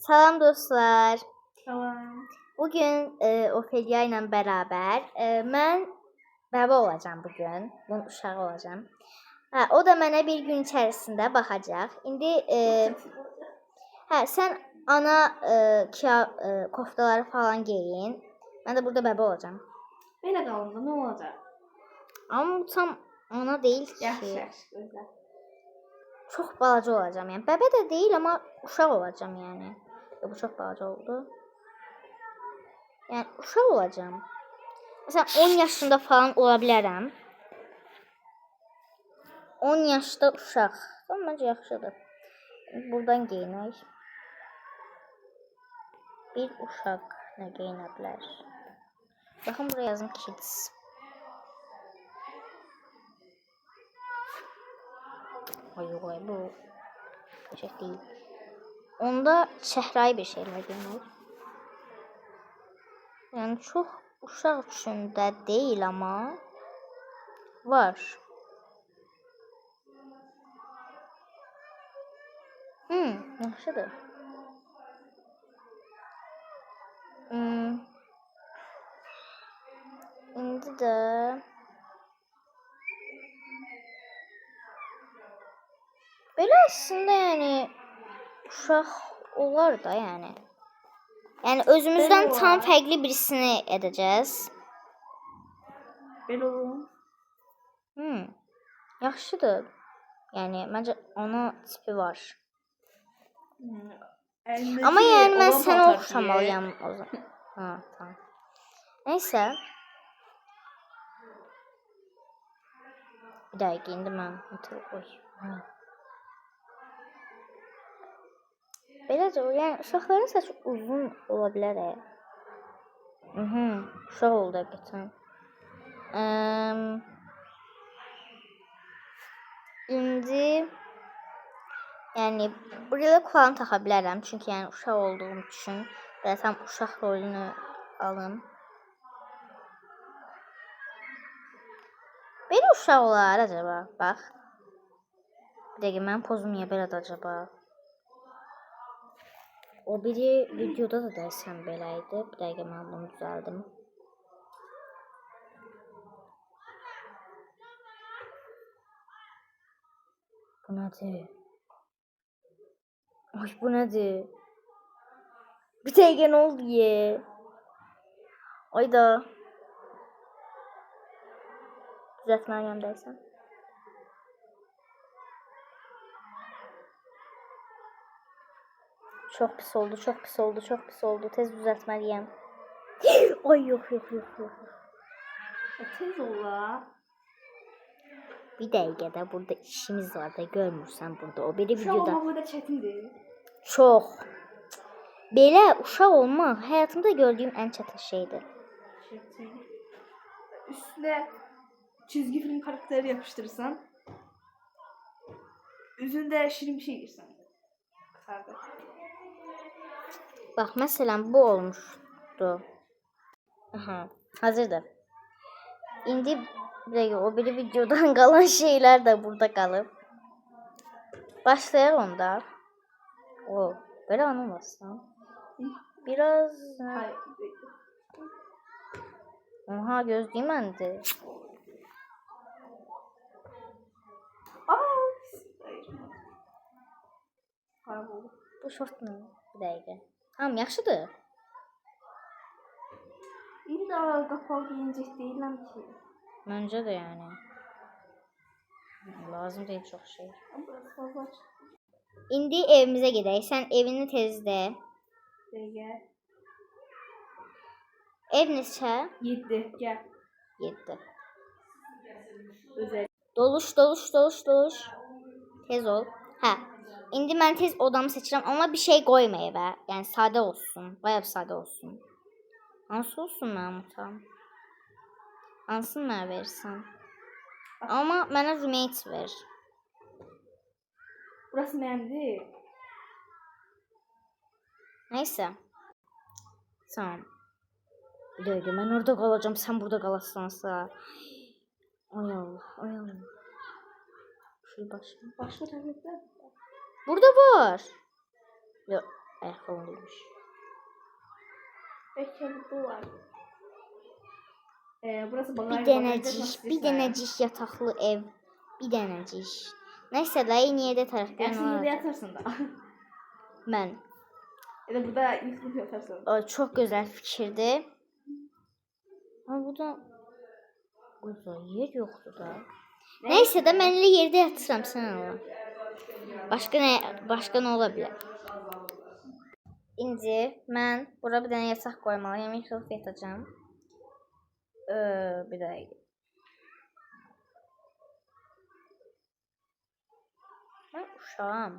Salam dostlar. Salam. Bugün Ofelia ilə bərabər mən bəba olacağam bugün. Bunun uşağı olacağam. O da mənə bir gün içərisində baxacaq. İndi sən ana koftaları falan geyin. Mən də burada bəba olacağam. Belə qalında nə olacaq? Amma bu tam ana deyil ki. Yaxşı, gözəl. Çox balaca olacağam. Yəni bəbə də deyil, amma uşaq olacağam yəni. Bu çox balaca oldu. Yəni uşaq olacağam. Məsələn 10 yaşında falan ola bilərəm. 10 yaşda uşaq. Amma məncə yaxşıdır. Buradan geyinək. Bir uşaq nə geyinə bilər? Baxın buraya yazın kids. Oy bu şey değil. Onda çəhrayı bir şeylər geyinək. Yəni çox uşaq üçün də deyil amma var. Yaxşıdır. İndi də belə əslində yəni uşaq olar da yəni. Yəni özümüzdən tam fərqli birisini edəcəz. Belə olur. Yaxşıdır. Yəni məncə ona tipi var. Amma yəni mən sənə oxşamalıyam o zaman. Tamam. Nəysə. Bir dəqiqə indi mən Beləcə, yəni uşaqların saçı uzun ola bilər. Uşaq oldu həqiqətən. İndi yəni buraya kulağını taxa bilərəm. Çünki yəni uşaq olduğum üçün belə tam uşaq rolunu alım. Belə uşaq olar acaba? Bax. Bir dəqiqə mənim pozum niyə belədir acaba? O biri videoda da deyəsən belə idi. Bir dəqiqə mən bunu düzəldim. Bu nədir? Ay bu nədir? Bir dəqiqə nə oldu ye? Ayda. Düzəltməliyəm deyəsən. Çox pis oldu, çox pis oldu, çox pis oldu. Tez düzəltməliyəm. Ay yox. Tez ola. Bir dəqiqə də burada işimiz var da görmürsən burada. O biri videoda. Uşaq olmaq da çətindir. Çox. Belə uşaq olmaq həyatımda gördüyüm ən çətin şeydir. Üstünə çizgi film karakteri yapıştırırsan. Üzündə şirin bir şey girsən. Bax, məsələn, bu olmuşdu. Hazırdır. İndi bir dəqiqə, o biri videodan qalan şeylər də burada qalıb. Başlayaq onda. Belə anlamasın. Biraz... Oha, gözlüyüm məndir. Bu şort mu? Bir dəqiqə. Tamam, yaxşıdır. İlla qapalı geyinəcək deyiləm ki. Məncə də yəni. Lazım deyil çox şey. İndi evimizə gedək. Sən evini tezdə. Dəqiqə. Ev neçə? 7, gəl. 7. Özəl. Doluş. Tez ol. İndi mən tez odamı seçirəm, amma bir şey qoyma evə. Yəni sadə olsun. Bayağı sadə olsun. Hansı olsun mənim otağım? Hansını mənə verirsən? Amma mənə roommate ver. Burası mənimdir. Nəysə. Tamam. Bir dəqiqə, mən orada qalacağım, sən burada qalassansa. Ay Allah. Şuraya başlayayım. Başqa tərəfdə. Burada var. Yox, Ayakkabılıymış. Belki bu var. Burası bagaj. Bir dənəcik yataqlı ev. Bir dənəcik. Neyse də niyə də tərəfdən Aslında burada yatarsın da. Mən. Ya da burada yıkılıp yatarsın. O çox gözəl fikirdir. Amma bu da burada yer yoxdur da. Neyse də mən elə yerdə yatıram sən Allah. Başqa nə ola bilər? İndi mən bura bir dənə yataq qoymalıyam. Yıxılıb yatacağam. Bir dəqiqə. Mən uşağım.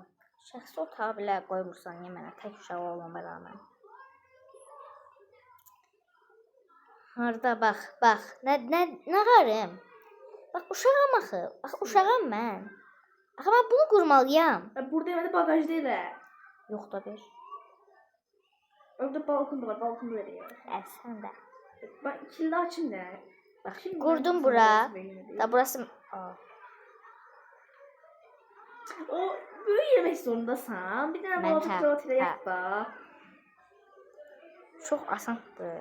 Şəxsi otağı belə qoymursan niyə mənə tək uşaq olmama rağmen. Harda bax. Nə qarım? Bax uşağam axı. Bax uşağam mən. Axı mən bunu qurmalıyam. Burada hemen bagaj değil de. Yox da bir. Orada balkon da var. Balkonu veriyor. Sən də. Bak kilidi açın da. Bax, Şimdi qurdum ben bura. burası Da burası... Aa. O böyle yemek zorundasın. Bir tane Ben balkon ha, kravatıyla ha. yap da. Çox asandır.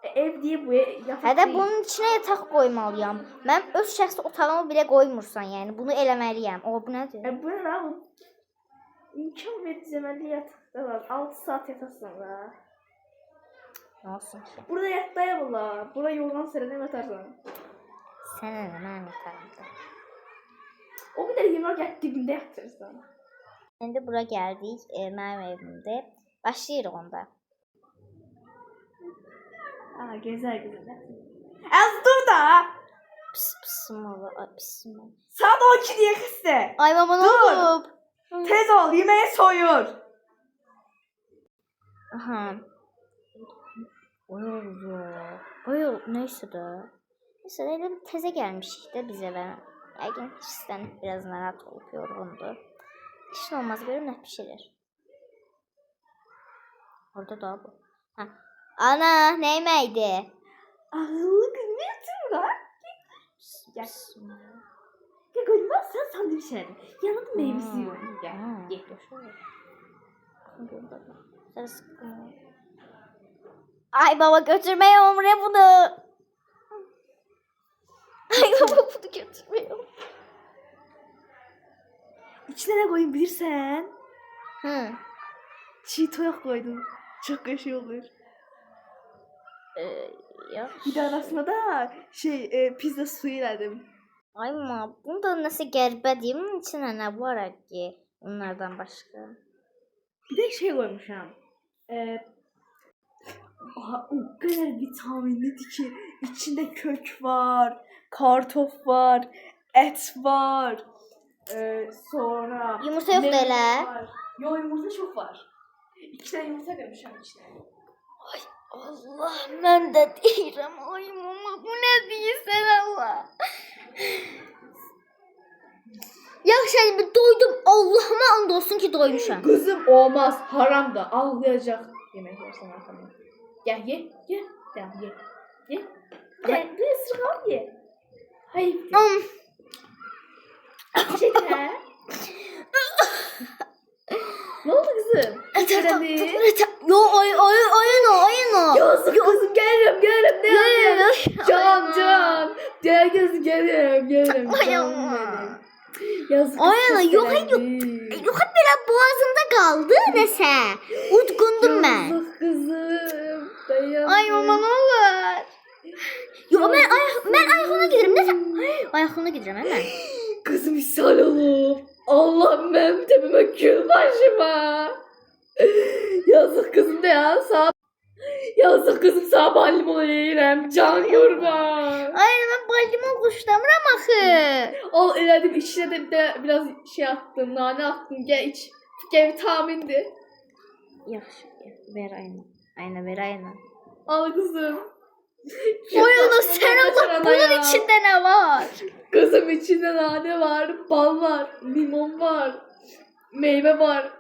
Ev diye bu yatak Hə də değil. bunun içinə yataq qoymalıyam. Mən öz şəxsi otağımı belə qoymursan, yəni bunu eləməliyəm. O bu nədir? Bu ne lan bu? İmkan vereceğim yatakta var. 6 saat yatasın da. Nə olsun ki? Burada yat valla. Burada yorgan serene yatarsın. Sənə nə mənim yatağımda. O kadar yemek yat dibinde yatırsın. İndi bura gəldik, mənim evimdir. Başlayırıq onda. Aa güzel güzel. Az dur da. Pis malı, ay pis malı. Saat 12 diye kıstı. Ay mama nə Dur. olub? Tez ol yemeğe soyur. Aha. Oyul, neyse də. Neyse də elə təzə gəlmişik də biz evə. Yəqin istənib biraz narahat olub yorğundur. Heç nə olmaz, görüm nə pişirir. Orada da bu. Ha. Ana, nə yeməkdi? Ağıllı kız ne yaptın lan? Gel. Gel koyma sen sandviç yedin. Yanında meyvesi yok. Gel. Ye. Ay baba götürmeye umre bunu. Ay baba bunu götürmüyor. İçine ne koyayım bilirsen. Hı. Çiğ toyak koydum. Çok köşe olur. Ya. Bir de arasına da pizza suyu verdim. Ay ma, bunda nəsə qəribədir. Bunun içində nə var ki? Onlardan başqa. Bir de şey koymuşam. O kadar vitaminli ki içinde kök var, kartof var, et var. Sonra Yumurta yok da lemon elə. var. Yo yumurta çok var. 2 tane yumurta koymuşam içine. Allah, mən də deyirəm. Ay mama, bu nə deyirsən Allah? Yaxşı, yəni doydum. Allahıma and olsun ki doymuşam. Kızım olmaz, haram da ağlayacak. Yemek yersen arkamda. Gel ye. Tamam ye. Ye. Bir ısırık al ye. Hayır. Şey de. Ne oldu kızım? Yo ayına. Yazık kızım gelirim. Ne yapıyorsun? Can. Gel kızım gelirim. Ay Canım ama. benim. Yazık. Ayına yok belə boğazımda qaldı nəsə. Udqundum mən. Yazık kızım. Dayanmıyorum. Ay mama nə olur? Yo mən ayağına gedirəm. Nəsə? Ayağına gedirəm mən. Kızım ishal olup. Allah'ım benim tepeme gül başıma. Yazık kızım da ya. Yazık kızım sağ ballim olayım. Can kurban. Ay mən balımı quşlamıram axı. Al elədim içine de biraz şey attım. Nane attım. Gel iç. Gel vitamindi. Yaxşı, ver ayına. Ayına ver ayına. Al kızım. Oyunu sen Allah bunun içinde ne var? Kızım içinde nane var, bal var, limon var, meyve var,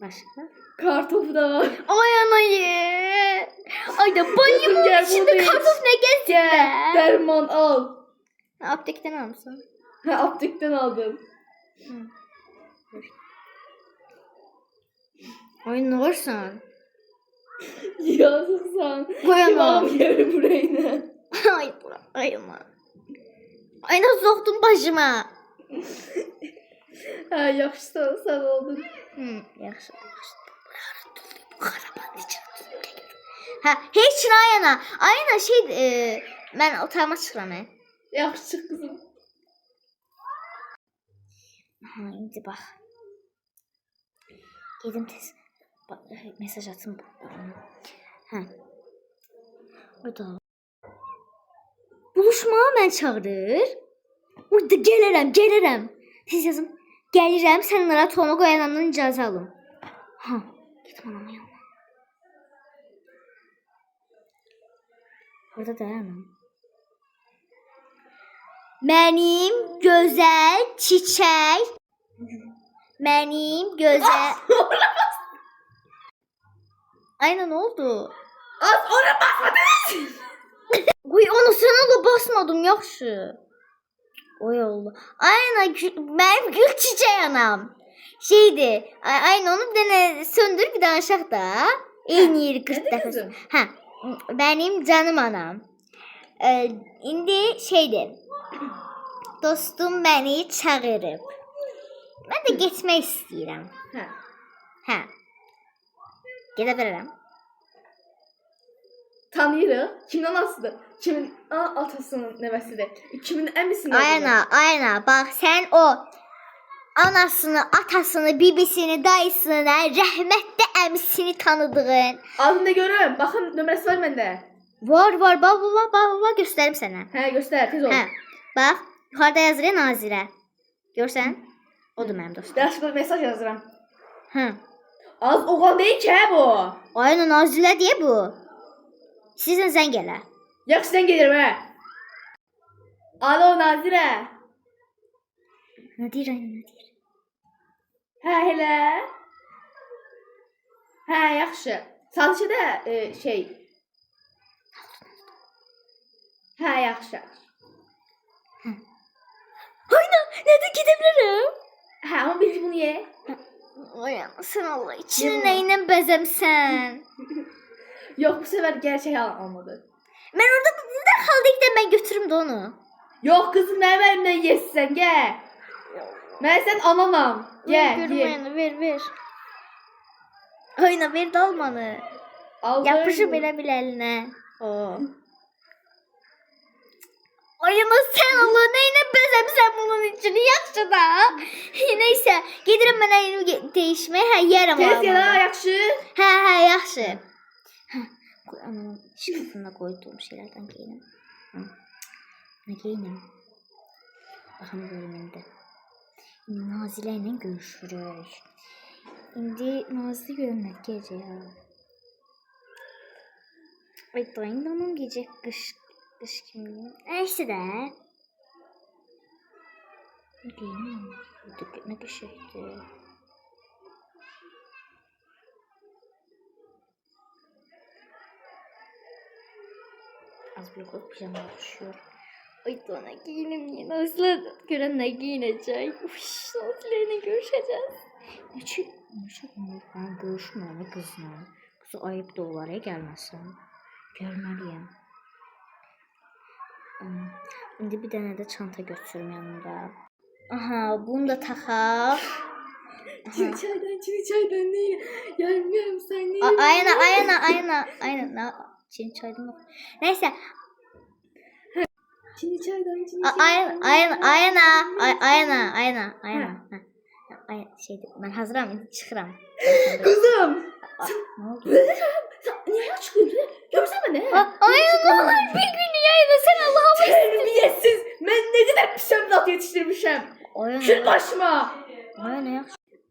Başka? kartofu da var. Ay anayı. Ay da bayımın gel içinde buradayız. kartof ne gezdi Gel, be? derman al. Aptekten almışsın. Ha, aptekten aldım. Ay ne varsan? Yazıksan. Koyamam. Kim yerim burayına. Ay bura, ay aman. Ay nasıl soktun başıma? Ha yaxşı sağ oldun. Yaxşı. Bu xarabanın içine tut. Ha, heç nə ayana. Ayana mən otağıma çıxıram. Yaxşı çıx kızım. Ha, indi bax. Gedim tez. Mesaj atım. Hə. Oda. Buluşmağa mən çağırır. Orada gələrəm. Tez yazım. Gəlirəm, sən narahat olma, qoyanandan icazə alım. Ha, gedim anamın yanına. Orada dayanam. Mənim gözəl çiçək. Mənim gözəl... Aynen ne oldu? Az ona basmadın. Uy onu sen ala basmadım yaxşı. Oy Allah. Aynen benim gül çiçeği anam. Aynen onu bir tane söndür bir danışaq da. Eyni yeri 40 dəfə. Ha, benim canım anam. İndi dostum beni çağırıb. Ben de getmək istəyirəm. Hə. Gedə bilərəm. Tanıyırıq. Kimin anasıdır? Kimin atasının nəvəsidir? Kimin əmisidir? Ayna. Bax sən o anasını, atasını, bibisini, dayısını, rəhmətli əmisini tanıdığın. Adını görüm. Baxın nömrəsi var məndə. Var. Baba göstərim sənə. Hə, göstər, tez ol. Hə. Bax, yuxarıda yazır Nazirə. Görsən? Odur mənim dostum. Dərsdə mesaj yazıram. Hə. Az oğlan deyil ki bu. Aynen Nazirə deyə bu. Sizin zəng elə. Yaxşı sən gelirim hə. Alo Nazirə. Nə deyir aynen nə deyir? Hə elə. Hə yaxşı. Sadəcə Hə yaxşı. Aynen nədə gedə bilərəm? Hə amma bil bunu ye. Ay sen Allah içini nəyinlə bəzəmsən? Yox bu sefer gerçek almadı. Mən orada nə xaldikdə mən götürüm də onu. Yox qızım mənim əlimdən yesən gəl. Mən sən ananam. Gəl. Görməyəni ver. Ayna ver dalmanı. Yapışıb elə bil əlinə. Ayına sen Allah neyine bezemsen bunun için yaxşı da. Neyse gedirəm mən əlimi değişməyə. Hə yerəm. Tez yana yaxşı. Hə yaxşı. Anamın şkafında koyduğum şeylerden giyinim. Ne giyinim? Bakalım bölümünde. Şimdi Nazile ile görüşürüz. Şimdi Nazlı görünmek gece ya. Ay dayanamam gece kış kimliğim. Neyse de. Ne giyinim? Ne geçekti? Az bir koyup pijama düşüyor. Ay sonra giyinim yine. Nazlı gören ne giyinecek? Uş, Nazlı'yla görüşeceğiz. Neçə olur? Ben görüşməyəm qızla. Qızı ayıb da olar gəlməsən. Görməliyəm. İndi bir dənə də çanta götürüm yanımda. Aha, bunu da taxaq. Çini çaydan değil. Gelmiyorum sen değil. Aynen. Çin çaydan yok. Neyse. Çini çaydan. Aynen. Ben hazıram, çıxıram. Kızım. Ne oldu? Niye çıkıyorsun? Görsen beni. Aynen. Bir gün yayına sen Allah'a Terbiyesiz. Ben ne kadar pis evlat yetiştirmişim. Kül başıma. Aynen.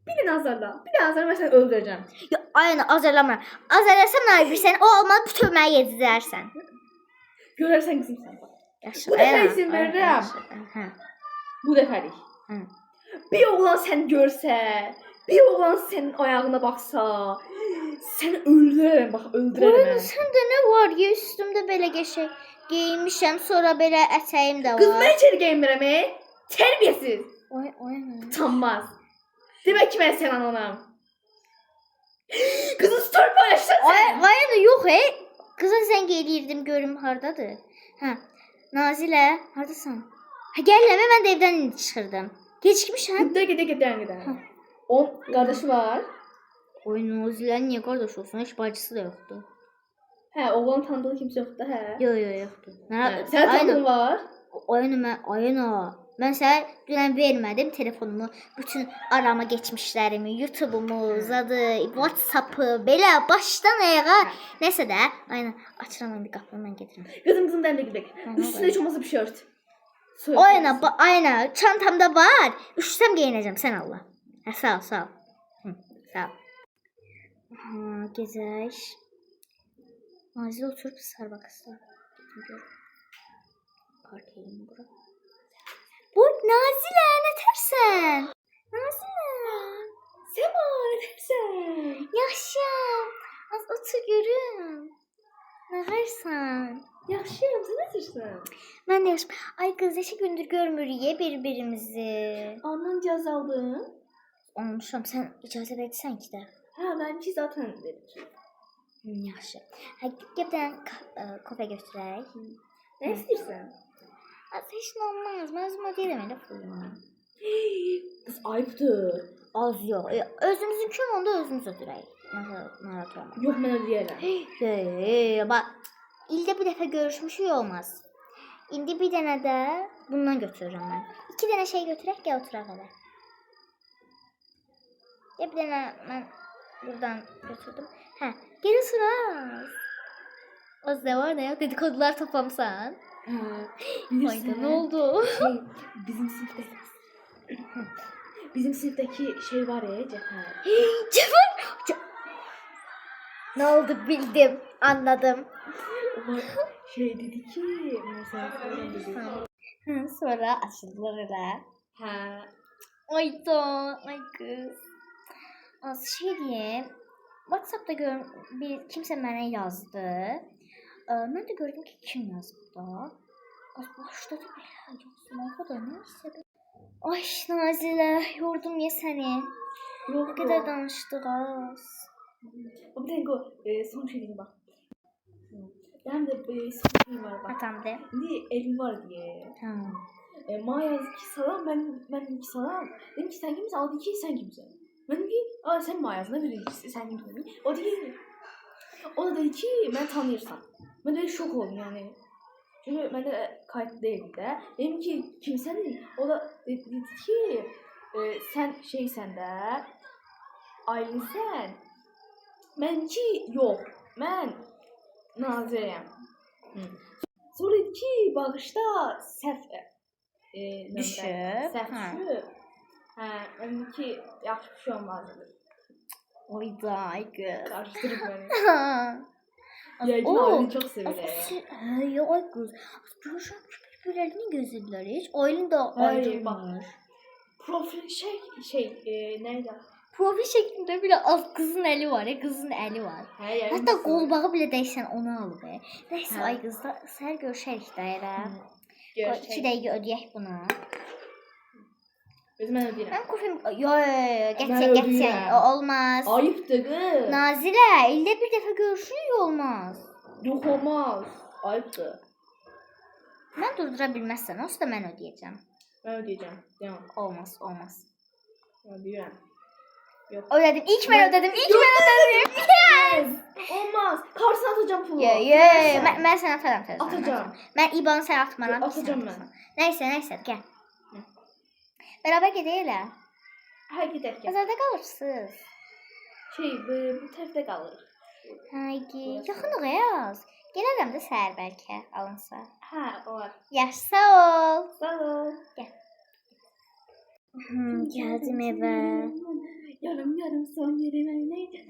Bir de azarla. Ben seni öldüreceğim. Aynen azarlama. Azarlasam ne yapıyorsun? O olmalı bu tövməyi yedirərsən. Görərsən kızım sen. Yaxşı. Bu dəfə izin verirəm. Bu dəfəlik. Bir oğlan sen görsə, bir oğlan senin ayağına baksa, seni öldürürüm bak öldürürüm. Səndə nə var ya üstümdə belə qəşəng geyinmişəm, sonra belə ətəyim də var. Kız ben içeri giyinmirəm terbiyesiz. Aynen. Utanmaz. Demek ki ben sen ananam. Ayna yox Qıza zəng eləyirdim görüm hardadır. Hə. Nazilə, hardasan? Hə gəlmə, mən də evdən indi çıxırdım. Gecikmişəm. Gedə. Onun qardaşı var. Oy Nazilə niyə qardaş olsun? Heç bacısı da yoxdur. Hə, oğlan tanıdığı kimsə yoxdur, hə. Yoxdur. Sənin tanıdığın var? Ayna. Mən sənə dünən vermədim telefonumu, bütün arama geçmişlərimi, YouTube'umu, zadı, WhatsApp'ı, belə başdan ayağa nəsə də. Ayna, açıram indi qapını mən gedirəm. Qızım dəndə gedək. Üstünə heç olmasa bir şort. Ayna, çantamda var. Üşüsəm geyinəcəm, sən Allah. Hə, sağ ol. Sağ ol. Gezək. Nazil oturub Starbucks'da. Park edeyim bura. Bu Nazilə, nə tərsən? Nazilə. Sema, nə tərsən? Yaxşıyam. Az otur görüm. Nə qarsan? Yaxşıyam, sən nə tərsən? Mən də yaxşıyam. Ay qız, neçə gündür görmürük bir-birimizi. Ondan icazə aldın? Olmuşam, sən icazə verdirsən ki də. Hə, mənimki zaten verir. Yaxşı. Hə, gəldən kofe götürək. Nə istəyirsən? Heç nə olmaz. Mən özüm ödəyirəm elə pulunu. Qız ayıbdır. Az yox. Özümüzün kim onda özümüz ödəyək. Narahat olma. Yox, mən ödəyərəm. Bax, ildə bir dəfə görüşmüşük olmaz. İndi bir dənə də bundan götürürəm mən. 2 dənə şey götürək, gəl oturaq elə. Bir dənə mən buradan götürdüm. Hə, geri oturaq. Az da var ne? Dedikodular toplamsan. Hayda, ne oldu? Bizim sınıftaki şey var ya, Cəfər. Cəfər! Ne oldu bildim, anladım. O şey dedi ki, mesela Sonra açıldılar elə. hə. Ayda, ay kız. Az şey diyeyim. WhatsApp'da kimse mənə yazdı. Mən də gördüm ki, kim yazdı da. Az başladı belə yazmağa da neysə. Ay Nazilə, yordum ya səni. Ne kadar danışdıq az. O bir dakika, son şey diyeyim bak. Ben de son şey var bak. Atamdı. Şimdi evim var diye. Tamam. Maya yazdı ki salam, ben ki salam. Dedim ki sen kimsin? O dedi ki sen kimsin? Ben dedim ki sen Maya yazdın, ne dedi sen kimsin? O da dedi ki ben tanıyorsam. Ben de şok oldum yani. Çünkü ben de kayıt değildi de. Dedim ki kimsen dedim. O da dedi ki sen şeysen de Aylinsen. Ben ki yok. Ben Nazireyim. Sonra dedi ki bağışta səhv Düşüb. Səhv düşüb. Hə, ben ki yaxşı bir şey olmaz dedi. Oyda ay kız. Karıştırıp beni. O- Yəqin Aylin çok sevilir. Ya ay kız. Görüşəm ki bir-birlərini gözlədilər heç. Aylin də Hayır, bak. ayrılmır. Profil neydi? Profil şeklində bile az kızın eli var ya, kızın eli var. Hə, yəqin Hatta sevilir. qolbağı bile dəysən onu al be. Nəysə Hə. ay qız da səhər görüşərik də elə. Görüşək. 2 dəqiqə ödəyək bunu. Özüm mən ödəyirəm. Mən kofem yo Ben geçecek ödəyirəm. olmaz. Ayıptır qız. Nazirə, ildə bir dəfə görüşürük olmaz. Yox olmaz. Ayıptır. Mən durdura bilməzsən, olsa da mən ödəyəcəm. Ben ödəyəcəm. Devam. Olmaz. Ödəyirəm. Yox. Ödedim. İlk ben ödedim. Yes. Olmaz. Karşısına atacağım pulu. Ben sana atarım tezden. Atacağım. Ben İBAN'ı sen atmaram. Atacağım ben. Neyse gel. Beraber gidelim. Hə, gedək gəl. Pazarda kalırsınız. Bu tərəfdə qalırıq. Haydi. Yaxınıq yaz. Gələrəm də səhər bəlkə alınsa. Hə, olar. Yaş sağ ol. Sağ ol. Geldim eve. Yarım son yerime neydi?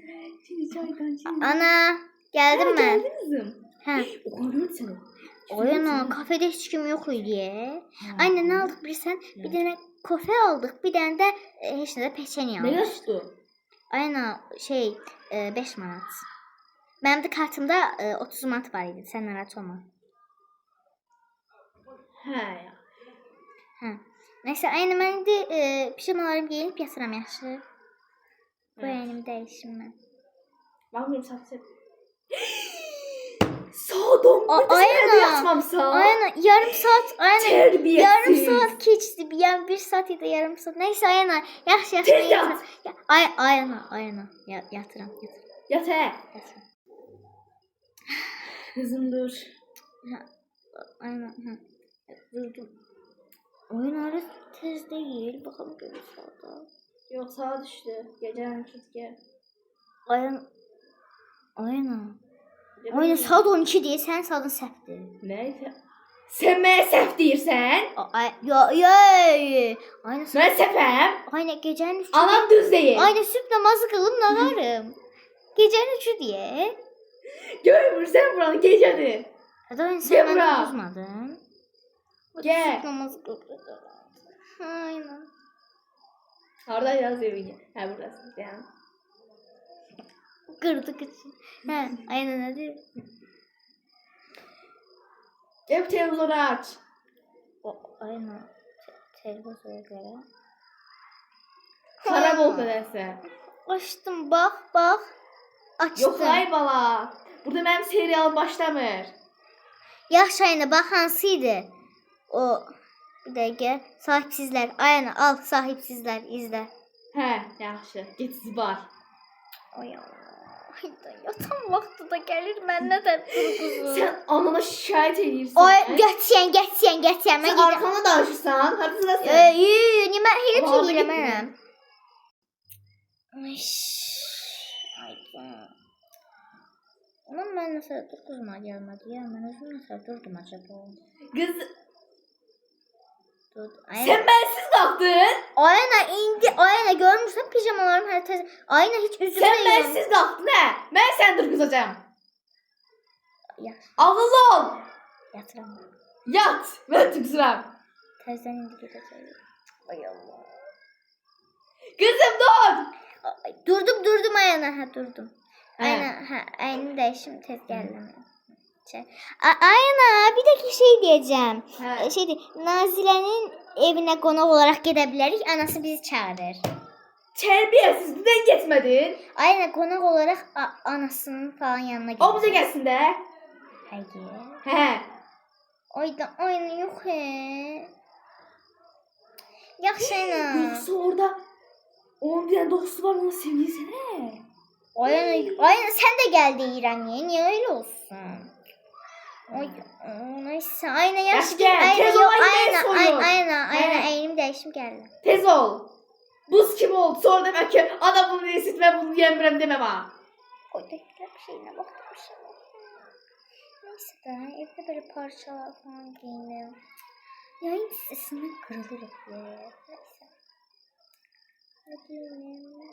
Şimdi çaydan şimdi. Ana geldim ben. Geldin kızım. He. O arıyor seni. Oyana kafede hiç kim yok idi. Aynen ne aldık bilirsen? Bir tane kofe aldık. Bir tane de heç nə də peçenya Ne aldık. yazdı? Aynen 5 manat. Benim de kartımda 30 manat var idi. Sen narahat olma. Hə ya. Hə. Neyse aynen ben indi pijamalarımı giyinip yatıram yaxşı. Bu Evet. yenimi dəyişim mən. Bakmıyorum satacak. Saat 11'de Aynen. nerede yatmamsa? Aynen yarım saat aynen. Terbiyesiz. Yarım saat keçti. Yani bir saat ya da yarım saat. Neyse aynen. Yaxşı Tez yat. Aynen. Yatıram. Yat he. Yatıram. Kızım dur. Aynen. Durdum. Oyun arası tez değil. Bakalım görürüz saate. Yok sağa düştü. Gecenin gel. Aynen. Saat 12 diye sen saatın səhvdir. Neyse. Sen mənə səhv deyirsən? Aynen. Mən səhvəm. Aynen gecenin 3'ü. Anam düz deyil. Aynen sübh namazı kılım nalarım. Gecenin 3'ü diye. Görmürsən buranı gecədir. Aynen Gel sen bura. benden kızmadın. Gel. Sübh namazı kılım. Aynen. Harda yaz evini. Hə burası. Yəni. Kırdık için. Aynen hadi. Gel televizyonu aç. Aynen. Televizyona göre. Xarab oldu nəsə. Açtım bak. Açtım. Yox ay bala. Burada mənim serial başlamır. Yaxşı aynen bak hansıydı? O bir dakika. Sahipsizler. Aynen al sahipsizler izle. Hə, yaxşı. Get zıbar. Ay Allah. Yatan vaxtı da gəlir məndən də durğuzu. Sən anana şikayət edirsən. Ay geçsen. Mən Sən arkana danışırsan. Hadi sırası. Niyə mən elə Vallahi şey gittin. eləmərəm. Ulan mən nəsə durğuzuma gəlmədi ya. Mən özüm nəsə durdum acaba. Qız, Dur. sən mənsiz qalxdın. Aynen görmürsən pijamalarım hələ təzə. Aynen heç üzüm Sən mənsiz qalxdın hə? Mən səni durğuzacağam. Yaxşı. Ağıllı ol. Yatıram. Yat. Mən durğuzuram. Təzədən indi gedəcəyik. Ay Allah. Qızım dur. Durdum aynen durdum. Hə. Aynen değişim tez geldim. Aynen bir de şey diyeceğim. Hə. Nazile'nin evine konak olarak gidebiliriz. Anası bizi çağırır. Tərbiyəsiz, nədən getmədin? Aynen konak olarak anasının falan yanına gidiyor. O bizə gəlsin də. Hayır. Hə. Aynen yok he. Yaxşı aynen. Yoxsa orada onun bir dənə dostu var, ona sevinsənə. Aynen sen de gel deyirəm ya. Niye öyle olsun? Neyse aynen Yaş gel, tez ol, yemeği soyun. Aynen eğilim değişim geldi. Tez ol. Buz kimi oldu? Sonra demək ki, ana bunu yesit, mən bunu yemmirəm demə bana. Oydakiler bir şeyine baktım bir şey. Neyse de evde böyle parçalar falan giyinim. Yayın sesinden kırılırım ya. Neyse. Ne giyineyim?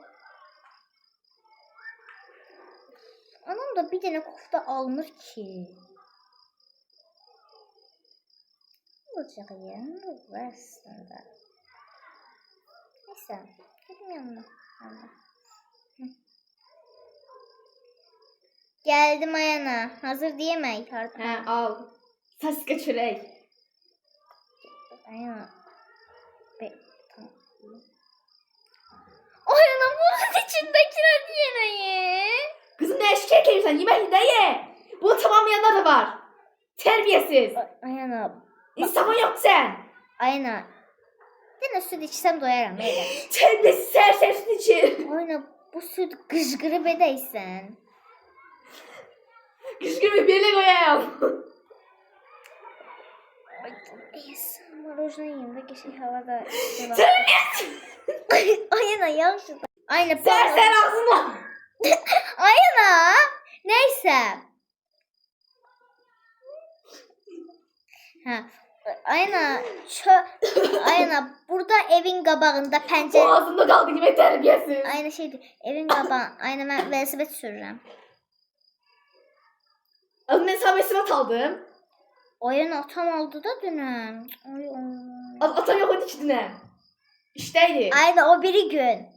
Anam da bir tane kofta almır ki. Ne olacak ya? Ne olur aslında? Neyse. Gidin yanına. Geldim Ayana. Hazır değil mi? Hə, al. Saska çörək. Ayana. Tamam. Ayana bunun içindekiler diye ne? Kızım nə şikayət edirsən? Yeməkdə ye. Bunu tamamlayanlar da var. Tərbiyəsiz. Ayana. İnsafın yoxdur sən. Ayana. Bir de süt içsem doyarım. Öyle. Tərbiyəsiz sərsər süt içir. Ayana bu süt kışkırıp edeysen. Qışqırıb belə qoyayım. Mороженое yiyeyim de geçen havada. Tərbiyəsiz. Ayana yaxşı. Aynen. Sərsər ağzına. Ayana. Neyse. Ha. Ayana. Ayana burada evin qabağında pencere. Boğazımda qaldı kimi tərbiyəsiz. Ayna şeydi. Evin qabağı. Ayna ben velosiped sürürüm. Az mən sabesivat aldım. Oyun atam oldu da dünüm. Az atam yox idi ki dünən. İşdəydi. Ayna o biri gün.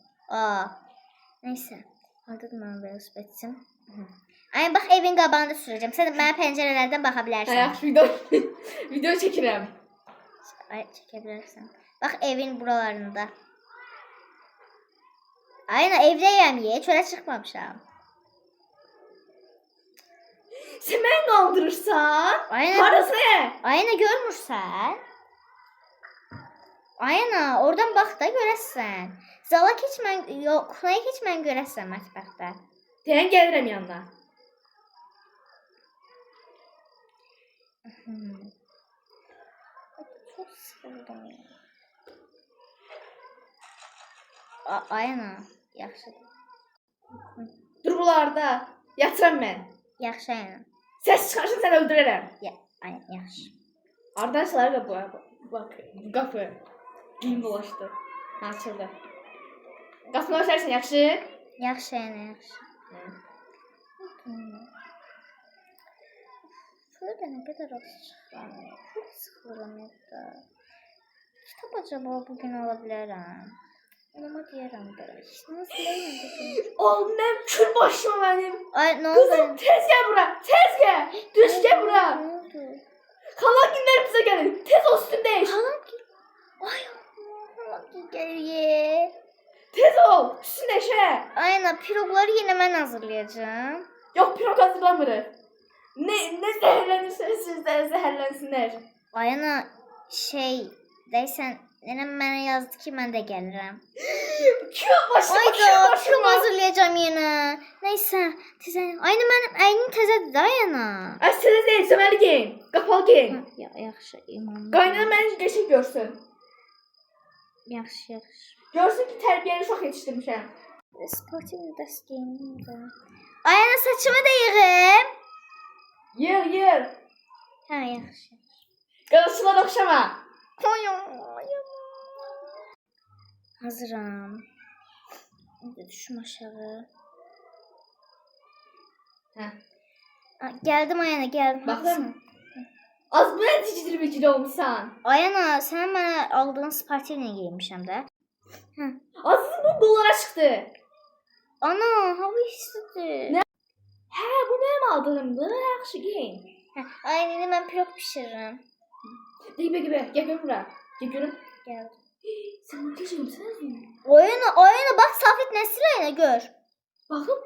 Neyse. Aldım ben velosipedim. Ayna bak evin qabağında süreceğim. Sen bana pencerelerden bakabilirsin. Hayat video çəkirəm. Ay çekebilirsin. Bak evin buralarında. Ayna evdeyim ye. Çölə çıxmamışam. Sen beni kandırırsan. Aynen. Parası ne? Ayna görmürsən? Ayna, oradan bax da görəsən. Zala keçmən, yox, kuxnaya keçmən görəsən mətbəxdə. Deyən gəlirəm yanına. Çok sıkıldım ya. Ayna, yaxşıdır. Dur bunlarda. Yatıram ben. Yaxşı ayna. Ses çıkarsın seni öldürürüm. Ya, ayna, yaxşı. Arkadaşlar da bak kapı. Giyim dolaştı. Açıldı. Qapını açarsan yaxşı. Yaxşı ayna, yaxşı. Şurada ne kadar az çıxıram. Çok sıxılıram evdə. Kitap acaba bugün alabilirim. Onuma deyərəm belə. Nasıl deyəm? Oğlum ben kül başıma benim. Ay, ne Kızım oldu? tez gel bura. Tez gel. Düş gel bura. Ne oldu? Kalan günler bize gelin. Tez o üstünde değiş. Halam ki. Ay, halam ki geliyor. Tez ol. Üstünde değiş he. Aynen, pirogları yine ben hazırlayacağım. Yok pirog hazırlamırıq. Ne zehirlenirse sizler zehirlensinler. Aynen, deysən, nənəm mənə yazdı ki, mən də gəlirəm. Kül başıma kül Ayda, pirog başıma. hazırlayacağım yenə. Neyse, tezən. Aynen, mənim əynim təzədir da yana. Ay siz değil sömeli giyin. Kapalı giyin. Ya, yaxşı, imanlı. Qaynana beni geçip görsün. Yaxşı, yaxşı. Görsün ki terbiyeli uşaq yetiştirmişəm. Sportiv dəst geyinim də. Ayana, saçımı da yığım. Yığ. Hə, yaxşı. Qaraçılar oxşama. Hazıram. İndi düşüm aşağı. Hə. Geldim Ayana, geldim. Baxın. Hazırsın? Az bu ne cicili bicili olmuşsan. Ayana, sen mənə aldığın sportivlə giyinmişəm də. Azizin bu dolara çıktı. Ana, hava istidir. Ne? Hə bu benim aldığımdır. Yaxşı giyin. Ay, indi mən pirog bişirirəm. Gibi. Gel gör bura. Gel görüm. Geldim. Sen bu gece yapsana mı? Ayana bak, Safet Nesli Ayana gör. Bakın.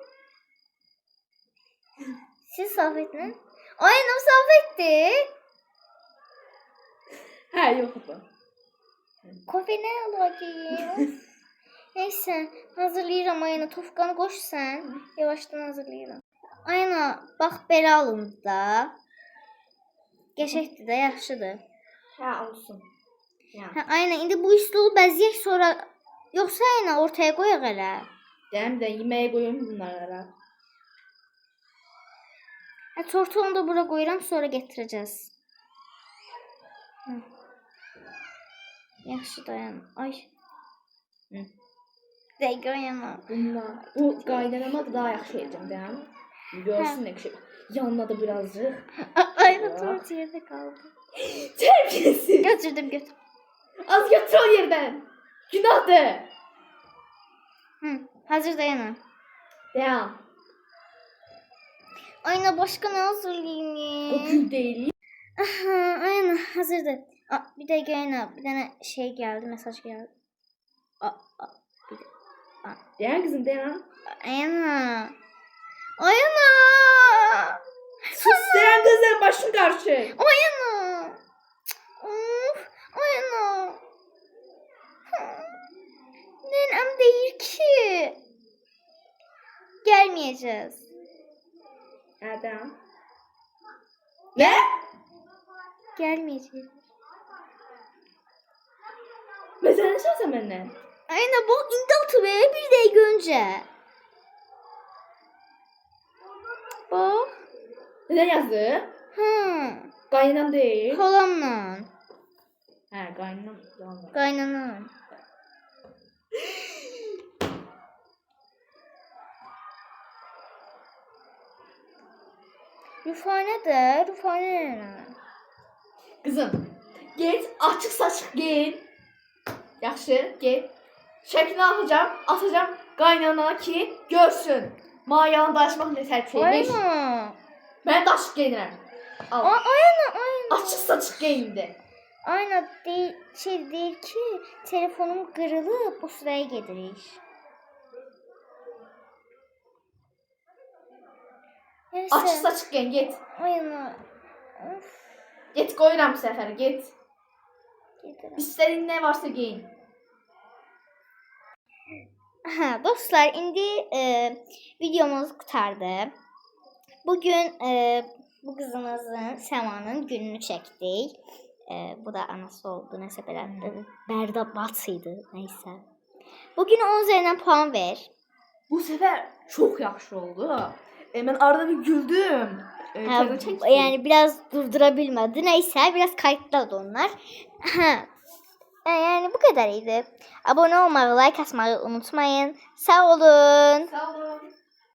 Siz Safet ne? Ayana Safet'ti. Hə yok bu. Kofe ne alacağım? Neyse, hazırlayıram Ayana. Tofkanı koş sen. Yavaştan hazırlayıram. Ayana, bak belə alındı da. Geçəkdir də, yaxşıdır. Hə olsun. Ya. Hə, aynen, indi bu üslubu bəzəyək sonra. Yoxsa aynen ortaya qoyaq elə. Dem de yemeğe koyun bunlara. Hə, tortunu da bura qoyuram, sonra gətirəcəz. Hı. Yaxşı dayan. Ay. Hı. Dəqiqə ayana. Bunlar. Bu qaynanama da daha yaxşı edeceğim dem. Görsün ne şey. Yanına da birazcık. Ayna tort yerde kaldı. Terbiyesiz. Götürdüm. Az götür o yerden. Günahdır. Hı, hazır dayana. Devam. Ayna, başka ne hazırlayayım? O gül değil. Aha, ayna hazırdır. Bir de ayna, bir tane şey geldi, mesaj geldi. Devam kızım devam. Ayna. Ayna. Sus devam kızım başın karşı. Ayna. Of, ayna. Nenem değil ki. Gelmeyeceğiz. Ha devam. Ne? Gelmeyeceğiz. Mesela ne söylesem benden? Ayna, bak indi atıver bir dakika önce. Bak. Neden yazdı? Hı. Kaynanam değil. Halamla. He kaynanam. Yalan. Kaynanam. Rufane de. Rufane ne? Kızım. Git açık saçık giyin. Yaxşı git. Şeklini atacağım kaynana ki görsün. Mayanı daşmak ne terpiymiş. Ayna. Ben de açık giyinirim. Al. Ayna. Açık saçık giyindi. Ayna değil, değil ki telefonum kırılıp bu sıraya gedirik. Neyse. Açıq saçıq gen, get. Oyunu. Of. Get qoyuram bu səfər, get. Gedirəm. İstədiyin nə varsa geyin. Hə, dostlar, indi videomuz qurtardı. Bugün bu qızımızın Səmanın gününü çəkdik. Bu da anası oldu, nəsə belə Bərdabat idi, nəysə. Bugün 10 üzərindən puan ver. Bu səfər çox yaxşı oldu. Mən arada bir güldüm. Təzə çəkdim. Yani biraz durdura bilmədi. Nəysə, biraz kayıtladı onlar. Hə. Yani bu kadar idi. Abone olmayı, like atmayı unutmayın. Sağ olun. Sağ olun.